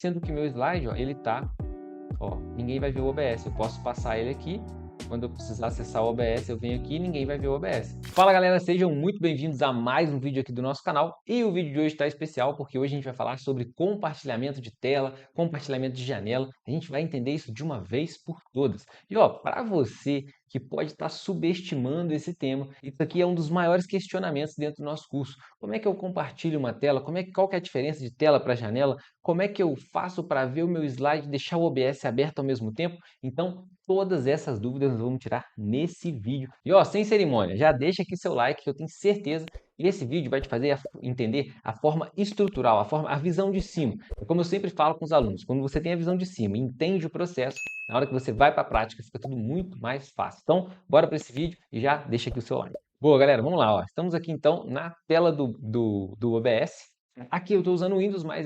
sendo que meu slide, ó, ele tá, ó, ninguém vai ver o OBS, eu posso passar ele aqui. Quando eu precisar acessar o OBS, eu venho aqui e ninguém vai ver o OBS. Fala galera, sejam muito bem-vindos a mais um vídeo aqui do nosso canal. E o vídeo de hoje está especial porque hoje a gente vai falar sobre compartilhamento de tela, compartilhamento de janela. A gente vai entender isso de uma vez por todas. E ó, para você que pode estar subestimando esse tema, isso aqui é um dos maiores questionamentos dentro do nosso curso. Como é que eu compartilho uma tela? Qual que é a diferença de tela para janela? Como é que eu faço para ver o meu slide e deixar o OBS aberto ao mesmo tempo? Então, todas essas dúvidas nós vamos tirar nesse vídeo. E ó, sem cerimônia, já deixa aqui seu like que eu tenho certeza que esse vídeo vai te fazer entender a forma estrutural, a visão de cima. É como eu sempre falo com os alunos, quando você tem a visão de cima, entende o processo, na hora que você vai para a prática fica tudo muito mais fácil. Então, bora para esse vídeo e já deixa aqui o seu like. Boa, galera, vamos lá. Ó. Estamos aqui então na tela do OBS. Aqui eu estou usando o Windows, mas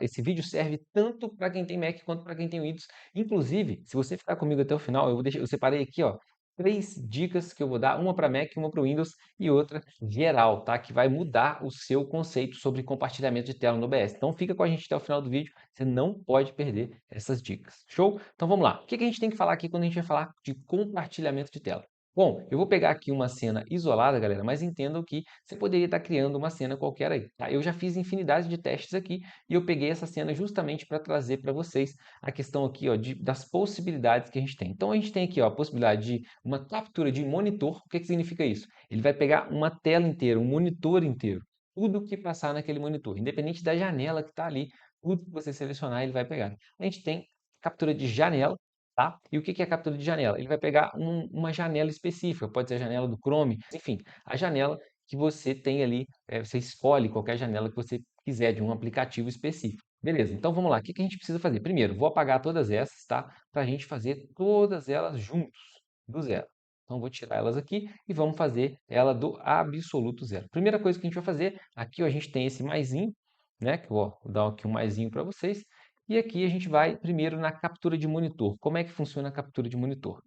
esse vídeo serve tanto para quem tem Mac quanto para quem tem Windows. Inclusive, se você ficar comigo até o final, eu separei aqui, ó, 3 dicas que eu vou dar, uma para Mac, uma para o Windows e outra geral, tá? Que vai mudar o seu conceito sobre compartilhamento de tela no OBS. Então fica com a gente até o final do vídeo, você não pode perder essas dicas. Show? Então vamos lá. O que a gente tem que falar aqui quando a gente vai falar de compartilhamento de tela? Bom, eu vou pegar aqui uma cena isolada, galera, mas entendam que você poderia estar criando uma cena qualquer aí, tá? Eu já fiz infinidade de testes aqui e eu peguei essa cena justamente para trazer para vocês a questão aqui, ó, das possibilidades que a gente tem. Então, a gente tem aqui, ó, a possibilidade de uma captura de monitor. O que significa isso? Ele vai pegar uma tela inteira, um monitor inteiro, tudo que passar naquele monitor, independente da janela que está ali, tudo que você selecionar, ele vai pegar. A gente tem captura de janela. Tá? E o que é a captura de janela? Ele vai pegar uma janela específica, pode ser a janela do Chrome, enfim, a janela que você tem ali, você escolhe qualquer janela que você quiser de um aplicativo específico. Beleza, então vamos lá, o que a gente precisa fazer? Primeiro, vou apagar todas essas, tá? Para a gente fazer todas elas juntos, do zero. Então vou tirar elas aqui e vamos fazer ela do absoluto zero. Primeira coisa que a gente vai fazer, aqui ó, a gente tem esse maisinho, né? Que eu vou dar aqui um maisinho para vocês. E aqui a gente vai primeiro na captura de monitor. Como é que funciona a captura de monitor?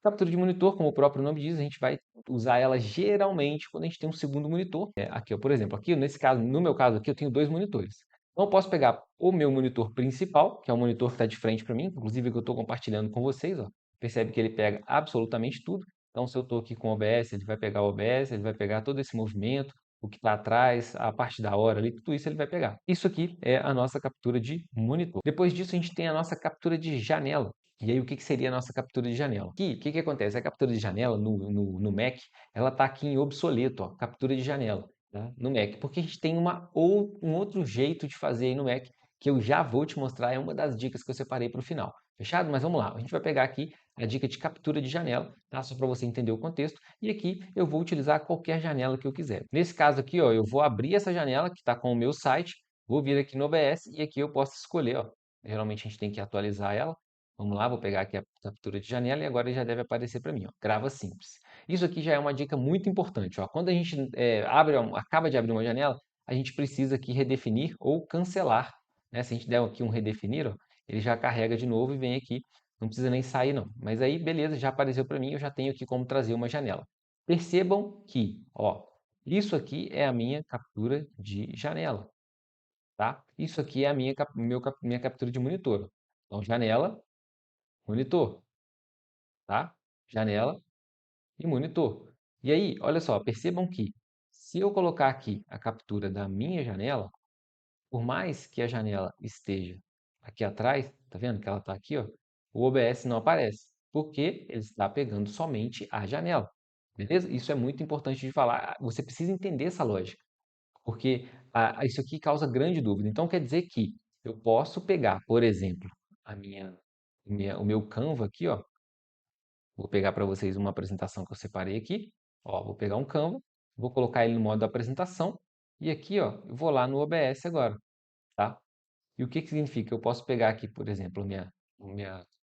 Captura de monitor, como o próprio nome diz, a gente vai usar ela geralmente quando a gente tem um segundo monitor. Aqui, ó, por exemplo, aqui nesse caso, no meu caso aqui, eu tenho 2 monitores. Então eu posso pegar o meu monitor principal, que é o monitor que está de frente para mim, inclusive que eu estou compartilhando com vocês, ó. Percebe que ele pega absolutamente tudo. Então se eu estou aqui com o OBS, ele vai pegar o OBS, ele vai pegar todo esse movimento, o que está atrás, a parte da hora ali, tudo isso ele vai pegar. Isso aqui é a nossa captura de monitor. Depois disso, a gente tem a nossa captura de janela. E aí, o que seria a nossa captura de janela? Aqui, o que acontece? A captura de janela no Mac, ela está aqui em obsoleto, ó, captura de janela, tá? No Mac, porque a gente tem um outro jeito de fazer aí no Mac, que eu já vou te mostrar, é uma das dicas que eu separei para o final. Fechado? Mas vamos lá, a gente vai pegar aqui a dica de captura de janela, tá? Só para você entender o contexto, e aqui eu vou utilizar qualquer janela que eu quiser. Nesse caso aqui, ó, eu vou abrir essa janela que está com o meu site, vou vir aqui no OBS e aqui eu posso escolher, ó. Geralmente a gente tem que atualizar ela. Vamos lá, vou pegar aqui a captura de janela e agora já deve aparecer para mim, ó, grava simples. Isso aqui já é uma dica muito importante, ó. Quando a gente acaba de abrir uma janela, a gente precisa aqui redefinir ou cancelar, né? Se a gente der aqui um redefinir, ó, ele já carrega de novo e vem aqui, não precisa nem sair não. Mas aí, beleza, já apareceu para mim, eu já tenho aqui como trazer uma janela. Percebam que, ó, isso aqui é a minha captura de janela, tá? Isso aqui é a minha captura de monitor. Então, janela, monitor, tá? Janela e monitor. E aí, olha só, percebam que se eu colocar aqui a captura da minha janela, por mais que a janela esteja aqui atrás, tá vendo que ela está aqui, ó, o OBS não aparece, porque ele está pegando somente a janela. Beleza? Isso é muito importante de falar. Você precisa entender essa lógica, porque isso aqui causa grande dúvida. Então, quer dizer que eu posso pegar, por exemplo, o meu Canva aqui, ó, vou pegar para vocês uma apresentação que eu separei aqui. Ó, vou pegar um Canva, vou colocar ele no modo apresentação e aqui, ó, eu vou lá no OBS agora, tá? E o que significa? Eu posso pegar aqui, por exemplo, minha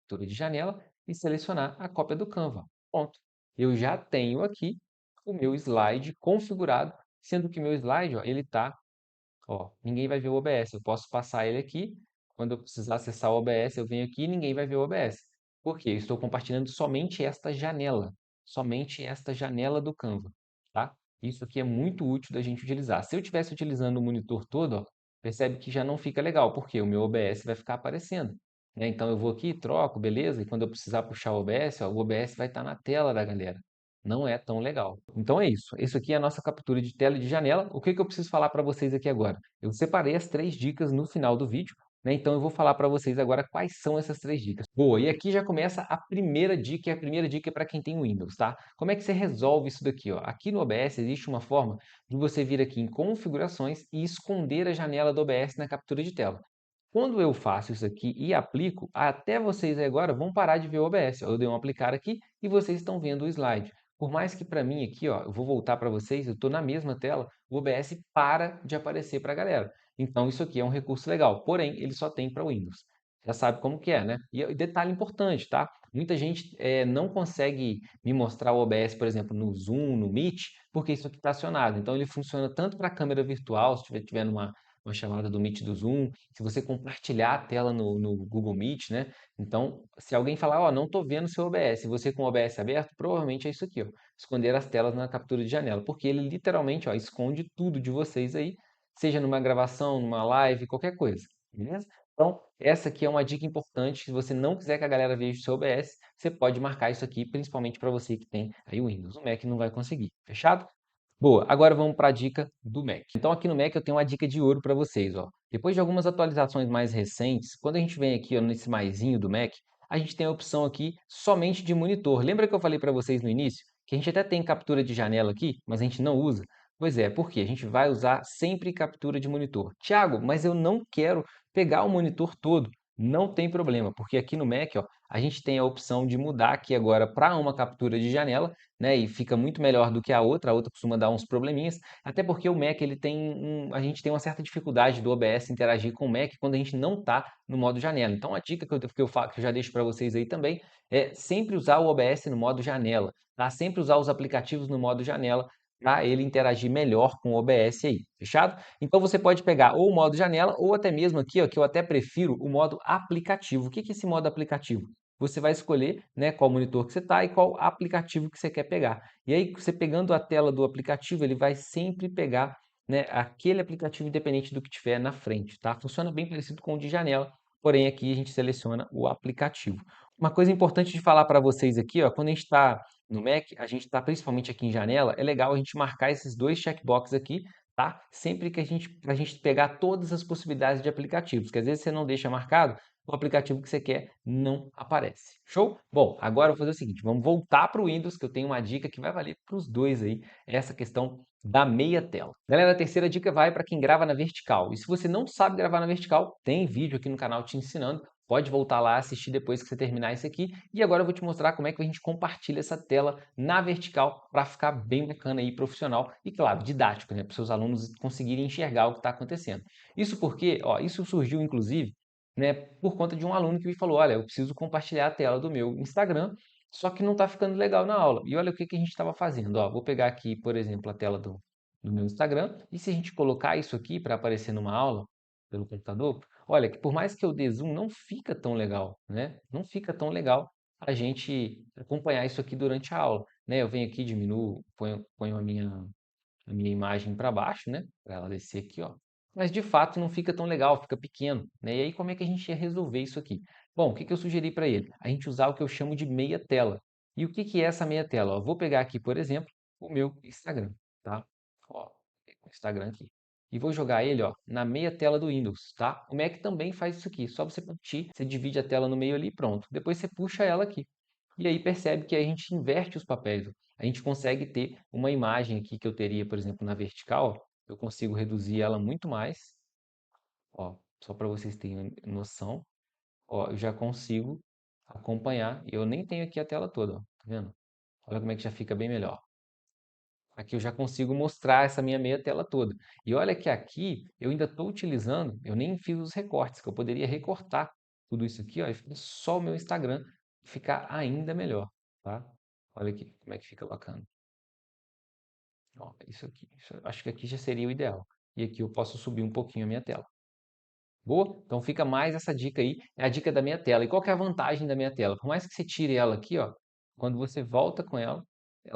captura de janela e selecionar a cópia do Canva. Pronto. Eu já tenho aqui o meu slide configurado, sendo que o meu slide, ó, ele tá, ó, ninguém vai ver o OBS. Eu posso passar ele aqui. Quando eu precisar acessar o OBS, eu venho aqui e ninguém vai ver o OBS. Por quê? Eu estou compartilhando somente esta janela do Canva, tá? Isso aqui é muito útil da gente utilizar. Se eu estivesse utilizando o monitor todo, ó, percebe que já não fica legal, porque o meu OBS vai ficar aparecendo, né? Então eu vou aqui, troco, beleza? E quando eu precisar puxar o OBS, ó, o OBS vai estar na tela da galera. Não é tão legal. Então é isso. Isso aqui é a nossa captura de tela e de janela. O que que eu preciso falar para vocês aqui agora? Eu separei as 3 dicas no final do vídeo, né? Então eu vou falar para vocês agora quais são essas 3 dicas. Boa, e aqui já começa a primeira dica, e a primeira dica é para quem tem Windows, tá? Como é que você resolve isso daqui, ó? Aqui no OBS existe uma forma de você vir aqui em configurações e esconder a janela do OBS na captura de tela. Quando eu faço isso aqui e aplico, até vocês agora vão parar de ver o OBS. Eu dei um aplicar aqui e vocês estão vendo o slide. Por mais que para mim aqui, ó, eu vou voltar para vocês, eu estou na mesma tela, o OBS para de aparecer para a galera. Então isso aqui é um recurso legal, porém ele só tem para Windows. Já sabe como que é, né? E detalhe importante, tá? Muita gente não consegue me mostrar o OBS, por exemplo, no Zoom, no Meet, porque isso aqui está acionado. Então ele funciona tanto para a câmera virtual, se tiver numa chamada do Meet do Zoom, se você compartilhar a tela no Google Meet, né? Então, se alguém falar, ó, não estou vendo seu OBS, e você com o OBS aberto, provavelmente é isso aqui, ó, esconder as telas na captura de janela, porque ele literalmente, ó, esconde tudo de vocês aí, seja numa gravação, numa live, qualquer coisa, beleza? Então, essa aqui é uma dica importante. Se você não quiser que a galera veja o seu OBS, você pode marcar isso aqui, principalmente para você que tem aí o Windows. O Mac não vai conseguir, fechado? Boa, agora vamos para a dica do Mac. Então aqui no Mac eu tenho uma dica de ouro para vocês, ó. Depois de algumas atualizações mais recentes, quando a gente vem aqui ó, nesse maisinho do Mac, a gente tem a opção aqui somente de monitor. Lembra que eu falei para vocês no início que a gente até tem captura de janela aqui, mas a gente não usa? Pois é, porque a gente vai usar sempre captura de monitor. Tiago, mas eu não quero pegar o monitor todo. Não tem problema, porque aqui no Mac, ó, a gente tem a opção de mudar aqui agora para uma captura de janela, né? E fica muito melhor do que a outra costuma dar uns probleminhas, até porque o Mac ele tem a gente tem uma certa dificuldade do OBS interagir com o Mac quando a gente não está no modo janela. Então a dica que eu já deixo para vocês aí também é sempre usar o OBS no modo janela, tá? Sempre usar os aplicativos no modo janela para ele interagir melhor com o OBS aí, fechado? Então você pode pegar ou o modo janela ou até mesmo aqui, ó, que eu até prefiro o modo aplicativo. O que que é esse modo aplicativo? Você vai escolher, né, qual monitor que você está e qual aplicativo que você quer pegar. E aí, você pegando a tela do aplicativo, ele vai sempre pegar, né, aquele aplicativo independente do que tiver na frente, tá? Funciona bem parecido com o de janela, porém aqui a gente seleciona o aplicativo. Uma coisa importante de falar para vocês aqui, ó, quando a gente está no Mac, a gente está principalmente aqui em janela, é legal a gente marcar esses dois checkboxes aqui, tá? Sempre que a gente pegar todas as possibilidades de aplicativos, que às vezes você não deixa marcado, o aplicativo que você quer não aparece. Show? Bom, agora eu vou fazer o seguinte, vamos voltar para o Windows, que eu tenho uma dica que vai valer para os dois aí, essa questão da meia tela. Galera, a terceira dica vai para quem grava na vertical. E se você não sabe gravar na vertical, tem vídeo aqui no canal te ensinando. Pode voltar lá, assistir depois que você terminar isso aqui. E agora eu vou te mostrar como é que a gente compartilha essa tela na vertical para ficar bem bacana e profissional e, claro, didático, né? Para os seus alunos conseguirem enxergar o que está acontecendo. Isso porque, ó, isso surgiu inclusive, né, por conta de um aluno que me falou, olha, eu preciso compartilhar a tela do meu Instagram, só que não está ficando legal na aula. E olha o que que a gente estava fazendo. Ó, vou pegar aqui, por exemplo, a tela do meu Instagram, e se a gente colocar isso aqui para aparecer numa aula pelo computador, olha, que por mais que eu dê zoom, não fica tão legal, né? Não fica tão legal a gente acompanhar isso aqui durante a aula, né? Eu venho aqui, diminuo, ponho a minha imagem para baixo, né? Para ela descer aqui, ó. Mas de fato não fica tão legal, fica pequeno, né? E aí como é que a gente ia resolver isso aqui? Bom, o que que eu sugeri para ele? A gente usar o que eu chamo de meia tela. E o que que é essa meia tela? Ó, vou pegar aqui, por exemplo, o meu Instagram, tá? Ó, o Instagram aqui. E vou jogar ele, ó, na meia tela do Windows, tá? O Mac também faz isso aqui. Só você partir, você divide a tela no meio ali e pronto. Depois você puxa ela aqui. E aí percebe que a gente inverte os papéis. A gente consegue ter uma imagem aqui que eu teria, por exemplo, na vertical, eu consigo reduzir ela muito mais, ó, só para vocês terem noção, ó, eu já consigo acompanhar, e eu nem tenho aqui a tela toda, ó, tá vendo? Olha como é que já fica bem melhor. Aqui eu já consigo mostrar essa minha meia tela toda. E olha que aqui eu ainda estou utilizando, eu nem fiz os recortes, que eu poderia recortar tudo isso aqui, ó, e fica só o meu Instagram, ficar ainda melhor, tá? Olha aqui como é que fica bacana. Ó, isso aqui, acho que aqui já seria o ideal. E aqui eu posso subir um pouquinho a minha tela. Boa? Então fica mais essa dica aí, é a dica da minha tela. E qual que é a vantagem da minha tela? Por mais que você tire ela aqui, ó, quando você volta com ela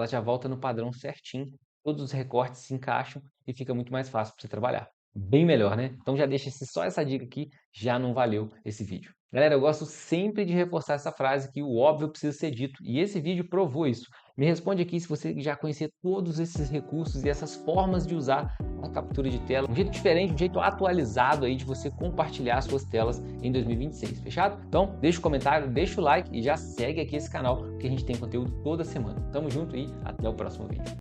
já volta no padrão certinho, todos os recortes se encaixam e fica muito mais fácil para você trabalhar. bem melhor, né? Então já deixa só essa dica aqui, já não valeu esse vídeo. Galera, eu gosto sempre de reforçar essa frase que o óbvio precisa ser dito, e esse vídeo provou isso. Me responde aqui se você já conhecia todos esses recursos e essas formas de usar a captura de tela, um jeito diferente, um jeito atualizado aí de você compartilhar suas telas em 2026, fechado? Então, deixa o comentário, deixa o like e já segue aqui esse canal, que a gente tem conteúdo toda semana. Tamo junto e até o próximo vídeo.